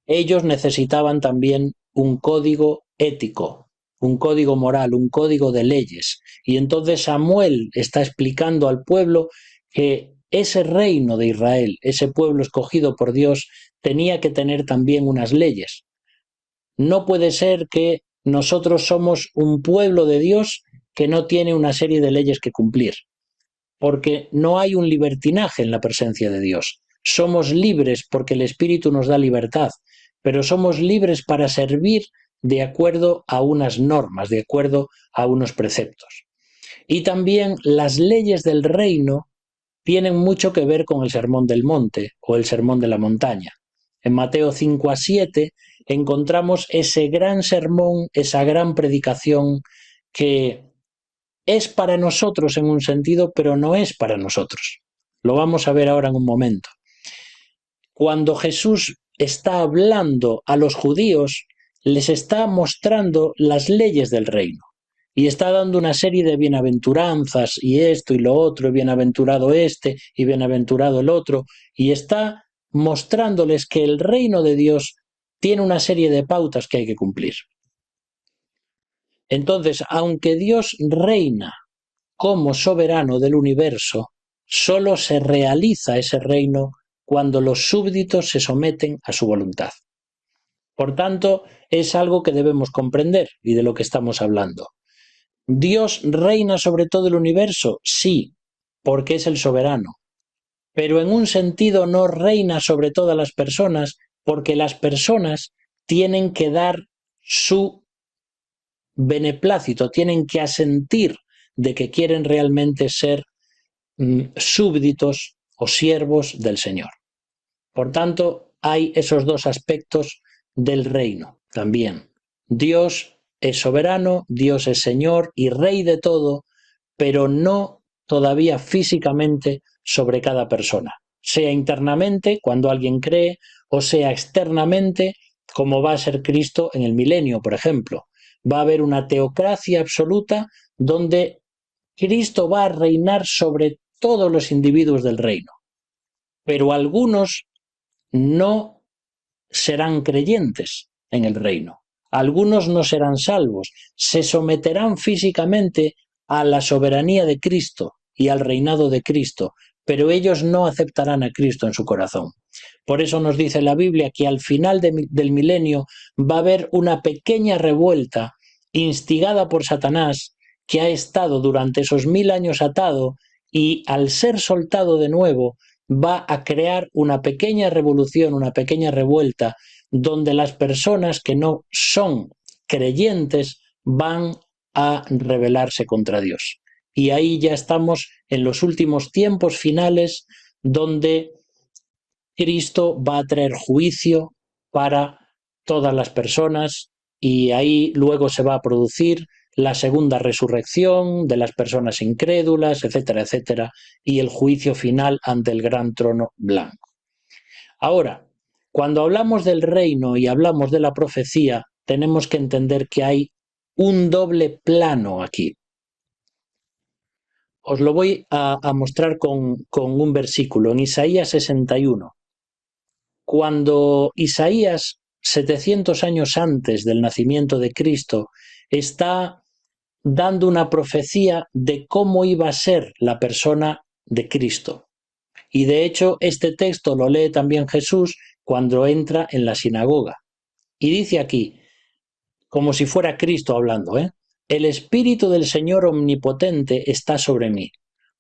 [SPEAKER 1] ellos necesitaban también un código ético, un código moral, un código de leyes. Y entonces Samuel está explicando al pueblo que ese reino de Israel, ese pueblo escogido por Dios, tenía que tener también unas leyes. No puede ser que nosotros somos un pueblo de Dios que no tiene una serie de leyes que cumplir, porque no hay un libertinaje en la presencia de Dios. Somos libres porque el Espíritu nos da libertad, pero somos libres para servir de acuerdo a unas normas, de acuerdo a unos preceptos. Y también las leyes del reino tienen mucho que ver con el Sermón del Monte o el Sermón de la Montaña. En Mateo 5-7 encontramos ese gran sermón, esa gran predicación que es para nosotros en un sentido, pero no es para nosotros. Lo vamos a ver ahora en un momento. Cuando Jesús está hablando a los judíos, les está mostrando las leyes del reino. y está dando una serie de bienaventuranzas y esto y lo otro, y bienaventurado este y bienaventurado el otro, y está mostrándoles que el reino de Dios tiene una serie de pautas que hay que cumplir. Entonces, aunque Dios reina como soberano del universo, solo se realiza ese reino cuando los súbditos se someten a su voluntad. Por tanto, es algo que debemos comprender y de lo que estamos hablando. ¿Dios reina sobre todo el universo? Sí, porque es el soberano. Pero en un sentido no reina sobre todas las personas, porque las personas tienen que dar su beneplácito, tienen que asentir de que quieren realmente ser súbditos o siervos del Señor. Por tanto, hay esos dos aspectos del reino también. Dios es soberano, Dios es Señor y Rey de todo, pero no todavía físicamente sobre cada persona, sea internamente cuando alguien cree o sea externamente como va a ser Cristo en el milenio, por ejemplo. Va a haber una teocracia absoluta donde Cristo va a reinar sobre todos los individuos del reino, pero algunos no serán creyentes en el reino. Algunos no serán salvos, se someterán físicamente a la soberanía de Cristo y al reinado de Cristo, pero ellos no aceptarán a Cristo en su corazón. Por eso nos dice la Biblia que al final del milenio va a haber una pequeña revuelta instigada por Satanás que ha estado durante esos 1000 años atado y al ser soltado de nuevo va a crear una pequeña revolución, una pequeña revuelta, donde las personas que no son creyentes van a rebelarse contra Dios. Y ahí ya estamos en los últimos tiempos finales, donde Cristo va a traer juicio para todas las personas y ahí luego se va a producir la segunda resurrección de las personas incrédulas, etcétera, etcétera, y el juicio final ante el gran trono blanco. Ahora, cuando hablamos del reino y hablamos de la profecía, tenemos que entender que hay un doble plano aquí. Os lo voy a mostrar con un versículo, en Isaías 61. Cuando Isaías, 700 años antes del nacimiento de Cristo, está dando una profecía de cómo iba a ser la persona de Cristo. Y de hecho, este texto lo lee también Jesús cuando entra en la sinagoga. Y dice aquí, como si fuera Cristo hablando, el Espíritu del Señor Omnipotente está sobre mí,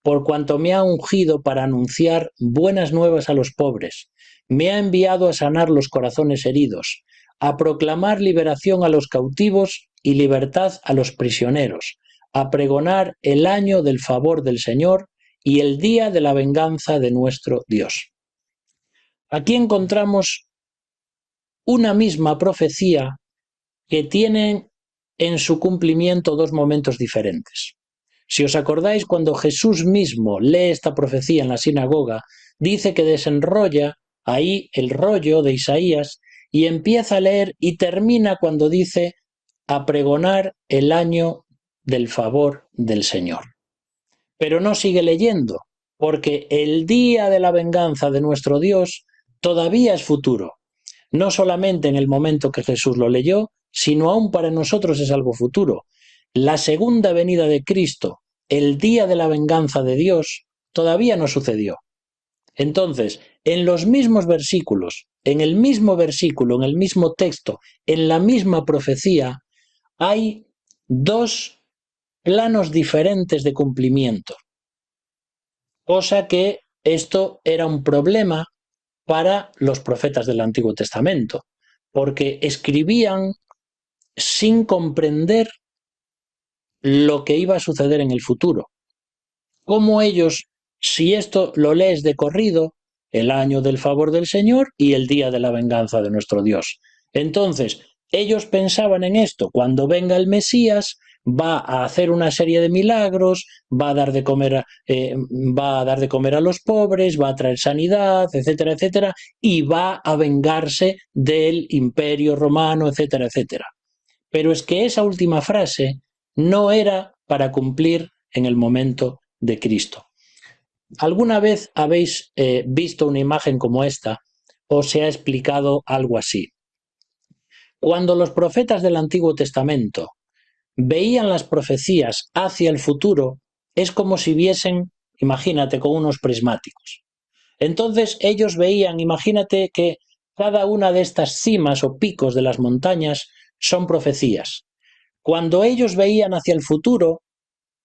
[SPEAKER 1] por cuanto me ha ungido para anunciar buenas nuevas a los pobres. Me ha enviado a sanar los corazones heridos, a proclamar liberación a los cautivos y libertad a los prisioneros, a pregonar el año del favor del Señor y el día de la venganza de nuestro Dios. Aquí encontramos una misma profecía que tienen en su cumplimiento dos momentos diferentes. Si os acordáis, cuando Jesús mismo lee esta profecía en la sinagoga, dice que desenrolla ahí el rollo de Isaías y empieza a leer y termina cuando dice a pregonar el año del favor del Señor. Pero no sigue leyendo, porque el día de la venganza de nuestro Dios todavía es futuro. No solamente en el momento que Jesús lo leyó, sino aún para nosotros es algo futuro. La segunda venida de Cristo, el día de la venganza de Dios, todavía no sucedió. Entonces, en los mismos versículos, en el mismo versículo, en el mismo texto, en la misma profecía, hay dos planos diferentes de cumplimiento. Cosa que esto era un problema para los profetas del Antiguo Testamento, porque escribían sin comprender lo que iba a suceder en el futuro. Como ellos, si esto lo lees de corrido, el año del favor del Señor y el día de la venganza de nuestro Dios. Entonces, ellos pensaban en esto, cuando venga el Mesías, va a hacer una serie de milagros, va a dar de comer a los pobres, va a traer sanidad, etcétera, etcétera, y va a vengarse del Imperio Romano, etcétera, etcétera. Pero es que esa última frase no era para cumplir en el momento de Cristo. ¿Alguna vez habéis visto una imagen como esta o se ha explicado algo así? Cuando los profetas del Antiguo Testamento veían las profecías hacia el futuro, es como si viesen, imagínate, con unos prismáticos. Entonces ellos veían, imagínate que cada una de estas cimas o picos de las montañas son profecías. Cuando ellos veían hacia el futuro,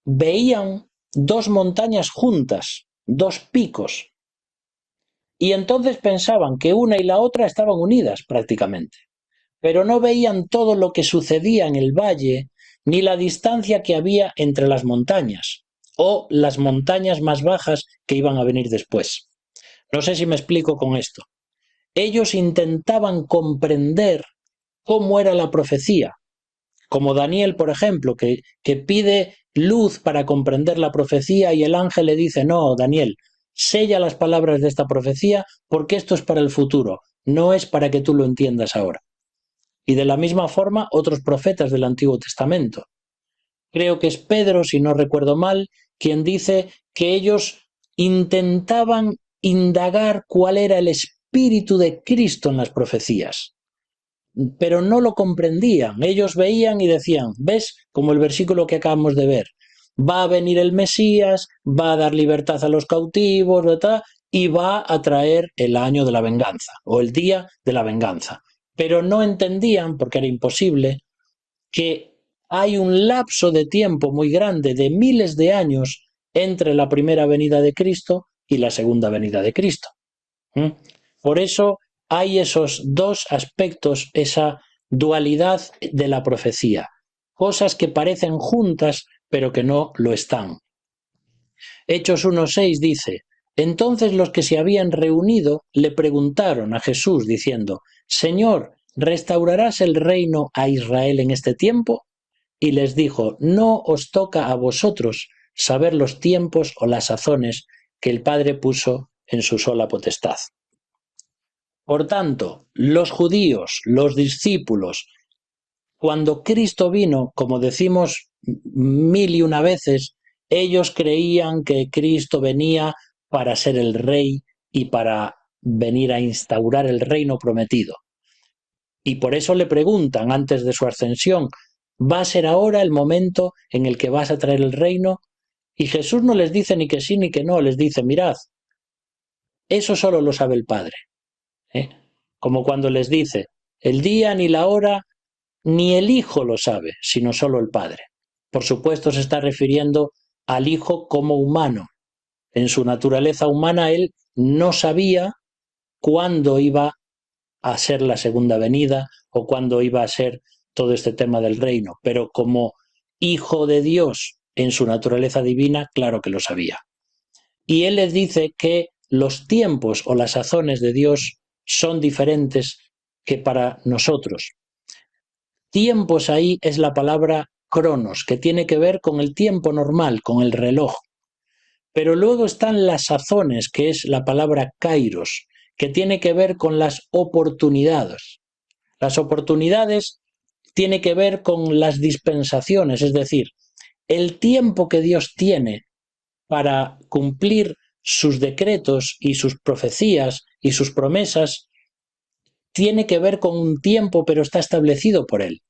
[SPEAKER 1] veían dos montañas juntas, dos picos, y entonces pensaban que una y la otra estaban unidas prácticamente, pero no veían todo lo que sucedía en el valle ni la distancia que había entre las montañas o las montañas más bajas que iban a venir después. No sé si me explico con esto. Ellos intentaban comprender cómo era la profecía, como Daniel, por ejemplo, que pide luz para comprender la profecía y el ángel le dice, no, Daniel, sella las palabras de esta profecía porque esto es para el futuro, no es para que tú lo entiendas ahora. Y de la misma forma, otros profetas del Antiguo Testamento. Creo que es Pedro, si no recuerdo mal, quien dice que ellos intentaban indagar cuál era el espíritu de Cristo en las profecías, pero no lo comprendían. Ellos veían y decían, ¿ves? Como el versículo que acabamos de ver, va a venir el Mesías, va a dar libertad a los cautivos, ¿verdad? Y va a traer el año de la venganza o el día de la venganza. Pero no entendían, porque era imposible, que hay un lapso de tiempo muy grande, de miles de años, entre la primera venida de Cristo y la segunda venida de Cristo. Por eso hay esos dos aspectos, esa dualidad de la profecía, cosas que parecen juntas pero que no lo están. Hechos 1:6 dice, entonces los que se habían reunido le preguntaron a Jesús diciendo, Señor, ¿restaurarás el reino a Israel en este tiempo? Y les dijo, no os toca a vosotros saber los tiempos o las sazones que el Padre puso en su sola potestad. Por tanto, los judíos, los discípulos, cuando Cristo vino, como decimos mil y una veces, ellos creían que Cristo venía para ser el rey y para venir a instaurar el reino prometido. Y por eso le preguntan antes de su ascensión, ¿va a ser ahora el momento en el que vas a traer el reino? Y Jesús no les dice ni que sí ni que no, les dice, mirad, eso solo lo sabe el Padre. Como cuando les dice, el día ni la hora ni el Hijo lo sabe, sino solo el Padre. Por supuesto se está refiriendo al Hijo como humano. En su naturaleza humana él no sabía cuándo iba a ser la segunda venida o cuándo iba a ser todo este tema del reino, pero como Hijo de Dios en su naturaleza divina, claro que lo sabía. Y él les dice que los tiempos o las sazones de Dios son diferentes que para nosotros. Tiempos ahí es la palabra cronos, que tiene que ver con el tiempo normal, con el reloj. Pero luego están las sazones, que es la palabra kairos, que tiene que ver con las oportunidades. Las oportunidades tiene que ver con las dispensaciones, es decir, el tiempo que Dios tiene para cumplir sus decretos y sus profecías y sus promesas tiene que ver con un tiempo, pero está establecido por él.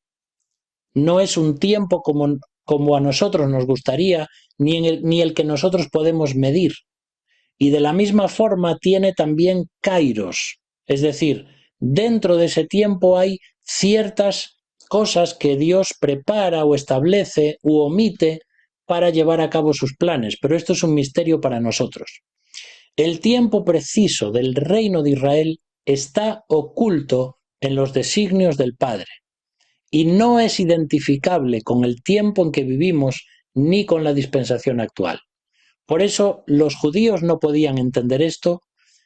[SPEAKER 1] No es un tiempo como a nosotros nos gustaría, ni el que nosotros podemos medir. Y de la misma forma tiene también kairos, es decir, dentro de ese tiempo hay ciertas cosas que Dios prepara o establece u omite para llevar a cabo sus planes, pero esto es un misterio para nosotros. El tiempo preciso del reino de Israel está oculto en los designios del Padre y no es identificable con el tiempo en que vivimos ni con la dispensación actual. Por eso los judíos no podían entender esto,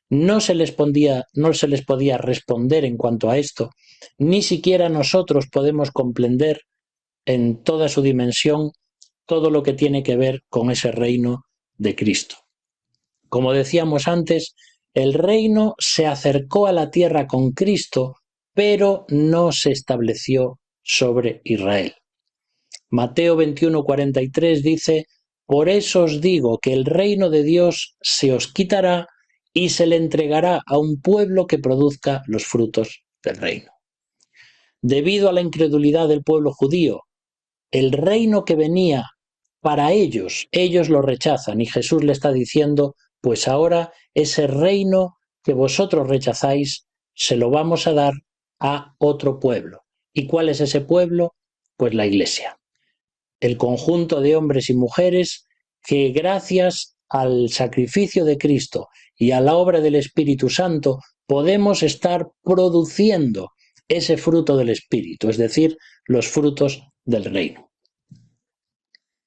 [SPEAKER 1] no se les podía responder en cuanto a esto, ni siquiera nosotros podemos comprender en toda su dimensión todo lo que tiene que ver con ese reino de Cristo. Como decíamos antes, el reino se acercó a la tierra con Cristo, pero no se estableció sobre Israel. Mateo 21:43 dice: por eso os digo que el reino de Dios se os quitará y se le entregará a un pueblo que produzca los frutos del reino. Debido a la incredulidad del pueblo judío, el reino que venía para ellos lo rechazan, y Jesús le está diciendo: pues ahora ese reino que vosotros rechazáis se lo vamos a dar a otro pueblo. ¿Y cuál es ese pueblo? Pues la Iglesia. El conjunto de hombres y mujeres que, gracias al sacrificio de Cristo y a la obra del Espíritu Santo, podemos estar produciendo ese fruto del Espíritu, es decir, los frutos del reino.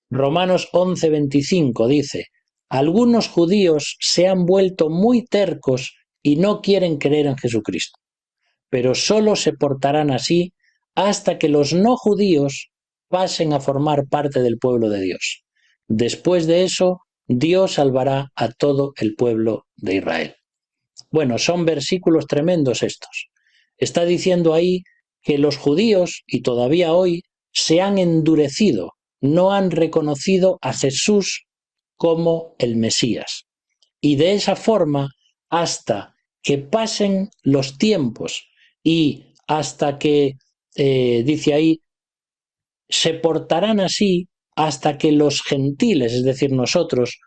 [SPEAKER 1] Romanos 11:25 dice: algunos judíos se han vuelto muy tercos y no quieren creer en Jesucristo, pero solo se portarán así hasta que los no judíos pasen a formar parte del pueblo de Dios. Después de eso, Dios salvará a todo el pueblo de Israel. Bueno, son versículos tremendos estos. Está diciendo ahí que los judíos, y todavía hoy, se han endurecido, no han reconocido a Jesús como el Mesías. Y de esa forma, hasta que pasen los tiempos y hasta que, dice ahí, se portarán así hasta que los gentiles, es decir, nosotros,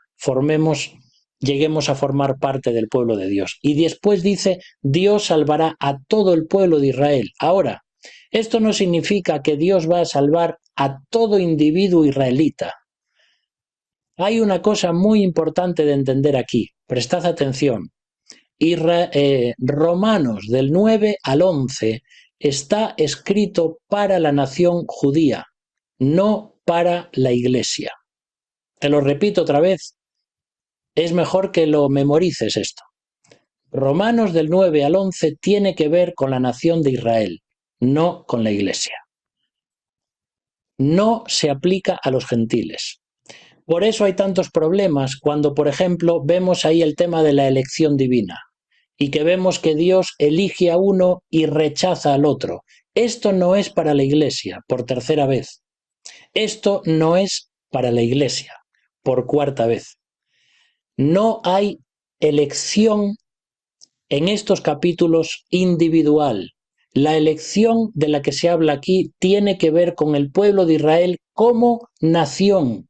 [SPEAKER 1] lleguemos a formar parte del pueblo de Dios. Y después dice: Dios salvará a todo el pueblo de Israel. Ahora, esto no significa que Dios va a salvar a todo individuo israelita. Hay una cosa muy importante de entender aquí. Prestad atención. Romanos del 9 al 11 está escrito para la nación judía, no para la Iglesia. Te lo repito otra vez, es mejor que lo memorices esto. Romanos del 9 al 11 tiene que ver con la nación de Israel, no con la Iglesia. No se aplica a los gentiles. Por eso hay tantos problemas cuando, por ejemplo, vemos ahí el tema de la elección divina y que vemos que Dios elige a uno y rechaza al otro. Esto no es para la Iglesia, por tercera vez. Esto no es para la Iglesia, por cuarta vez. No hay elección en estos capítulos individual. La elección de la que se habla aquí tiene que ver con el pueblo de Israel como nación,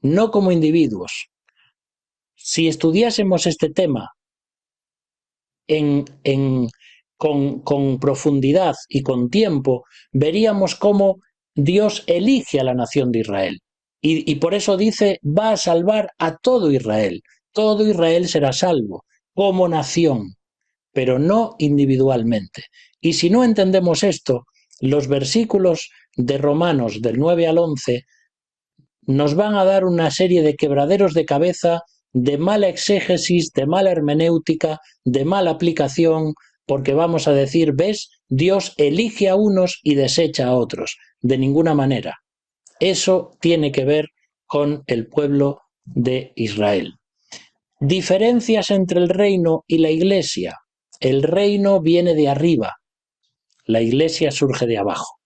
[SPEAKER 1] no como individuos. Si estudiásemos este tema con profundidad y con tiempo, veríamos cómo Dios elige a la nación de Israel. Y por eso dice: va a salvar a todo Israel. Todo Israel será salvo como nación, pero no individualmente. Y si no entendemos esto, los versículos de Romanos del 9 al 11 nos van a dar una serie de quebraderos de cabeza, de mala exégesis, de mala hermenéutica, de mala aplicación, porque vamos a decir: ¿ves? Dios elige a unos y desecha a otros. De ninguna manera. Eso tiene que ver con el pueblo de Israel. Diferencias entre el reino y la Iglesia. El reino viene de arriba, la Iglesia surge de abajo.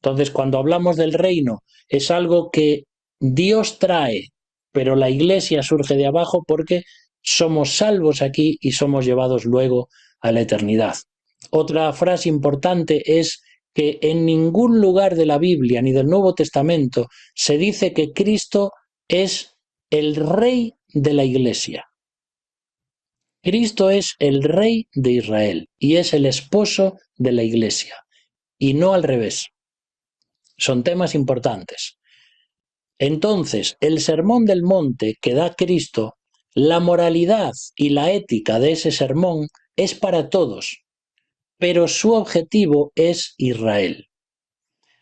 [SPEAKER 1] Entonces, cuando hablamos del reino, es algo que Dios trae, pero la Iglesia surge de abajo porque somos salvos aquí y somos llevados luego a la eternidad. Otra frase importante es que en ningún lugar de la Biblia ni del Nuevo Testamento se dice que Cristo es el Rey de la Iglesia. Cristo es el Rey de Israel y es el esposo de la Iglesia, y no al revés. Son temas importantes. Entonces, el sermón del monte que da Cristo, la moralidad y la ética de ese sermón es para todos, pero su objetivo es Israel.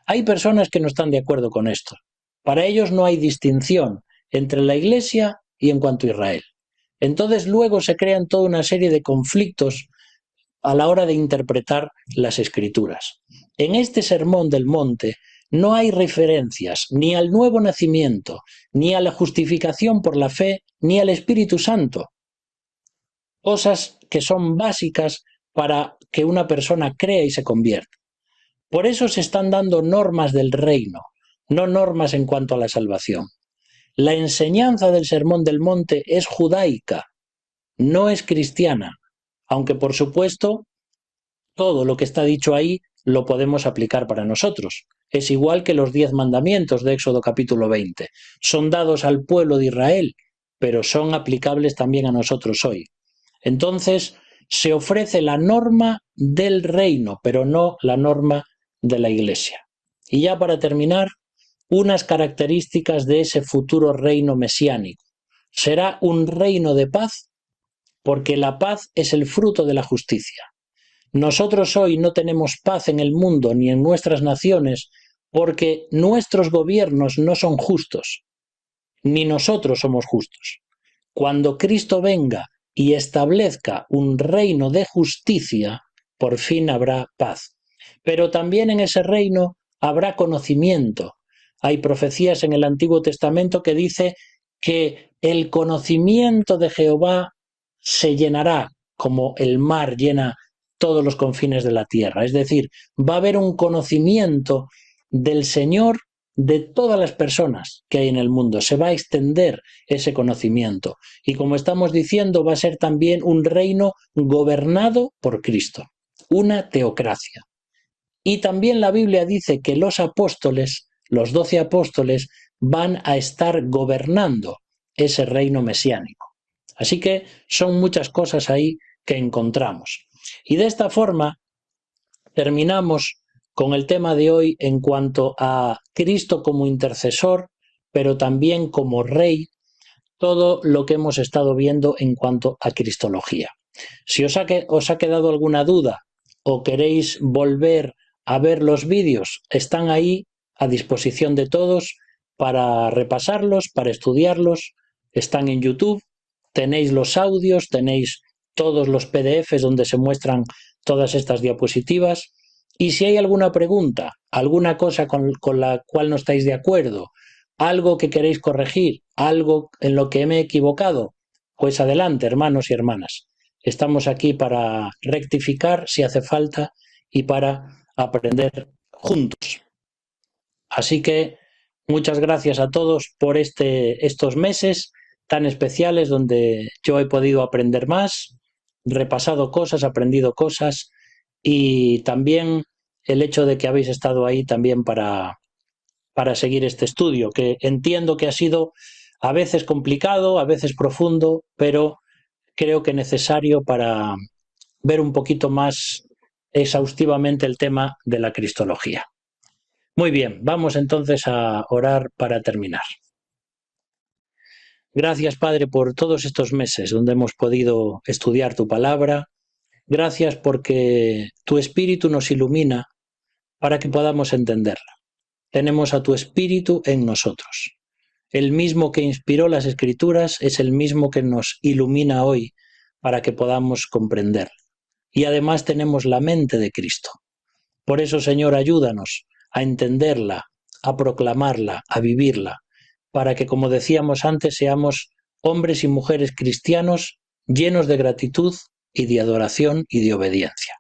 [SPEAKER 1] Hay personas que no están de acuerdo con esto. Para ellos no hay distinción entre la Iglesia y en cuanto a Israel. Entonces luego se crean toda una serie de conflictos a la hora de interpretar las Escrituras. En este sermón del monte no hay referencias ni al nuevo nacimiento, ni a la justificación por la fe, ni al Espíritu Santo. Cosas que son básicas para que una persona crea y se convierta. Por eso se están dando normas del reino, no normas en cuanto a la salvación. La enseñanza del Sermón del Monte es judaica, no es cristiana, aunque por supuesto todo lo que está dicho ahí lo podemos aplicar para nosotros. Es igual que los 10 mandamientos de Éxodo capítulo 20. Son dados al pueblo de Israel, pero son aplicables también a nosotros hoy. Entonces, se ofrece la norma del reino, pero no la norma de la Iglesia. Y ya para terminar, unas características de ese futuro reino mesiánico. Será un reino de paz, porque la paz es el fruto de la justicia. Nosotros hoy no tenemos paz en el mundo ni en nuestras naciones porque nuestros gobiernos no son justos, ni nosotros somos justos. Cuando Cristo venga y establezca un reino de justicia, por fin habrá paz. Pero también en ese reino habrá conocimiento. Hay profecías en el Antiguo Testamento que dice que el conocimiento de Jehová se llenará como el mar llena todos los confines de la tierra. Es decir, va a haber un conocimiento del Señor de todas las personas que hay en el mundo. Se va a extender ese conocimiento. Y como estamos diciendo, va a ser también un reino gobernado por Cristo, una teocracia. Y también la Biblia dice que los apóstoles, los 12 apóstoles, van a estar gobernando ese reino mesiánico. Así que son muchas cosas ahí que encontramos. Y de esta forma terminamos con el tema de hoy en cuanto a Cristo como intercesor, pero también como rey, todo lo que hemos estado viendo en cuanto a cristología. Si os ha quedado alguna duda o queréis volver a ver los vídeos, están ahí a disposición de todos para repasarlos, para estudiarlos. Están en YouTube, tenéis los audios, tenéis todos los PDFs donde se muestran todas estas diapositivas. Y si hay alguna pregunta, alguna cosa con la cual no estáis de acuerdo, algo que queréis corregir, algo en lo que me he equivocado, pues adelante, hermanos y hermanas. Estamos aquí para rectificar si hace falta y para aprender juntos. Así que muchas gracias a todos por estos meses tan especiales donde yo he podido aprender más, repasado cosas, aprendido cosas y también el hecho de que habéis estado ahí también para seguir este estudio, que entiendo que ha sido a veces complicado, a veces profundo, pero creo que necesario para ver un poquito más exhaustivamente el tema de la cristología. Muy bien, vamos entonces a orar para terminar. Gracias, Padre, por todos estos meses donde hemos podido estudiar tu palabra. Gracias porque tu Espíritu nos ilumina para que podamos entenderla. Tenemos a tu Espíritu en nosotros. El mismo que inspiró las Escrituras es el mismo que nos ilumina hoy para que podamos comprenderla. Y además tenemos la mente de Cristo. Por eso, Señor, ayúdanos a entenderla, a proclamarla, a vivirla, para que, como decíamos antes, seamos hombres y mujeres cristianos llenos de gratitud y de adoración y de obediencia.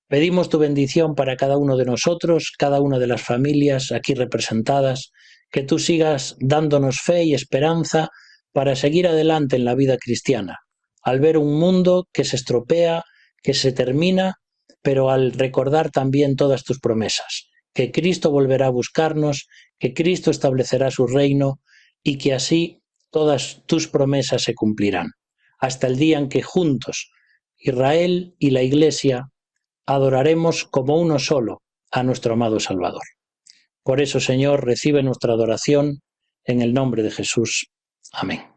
[SPEAKER 1] Pedimos tu bendición para cada uno de nosotros, cada una de las familias aquí representadas, que tú sigas dándonos fe y esperanza para seguir adelante en la vida cristiana, al ver un mundo que se estropea, que se termina, pero al recordar también todas tus promesas, que Cristo volverá a buscarnos, que Cristo establecerá su reino y que así todas tus promesas se cumplirán, hasta el día en que juntos, Israel y la Iglesia, adoraremos como uno solo a nuestro amado Salvador. Por eso, Señor, recibe nuestra adoración en el nombre de Jesús. Amén.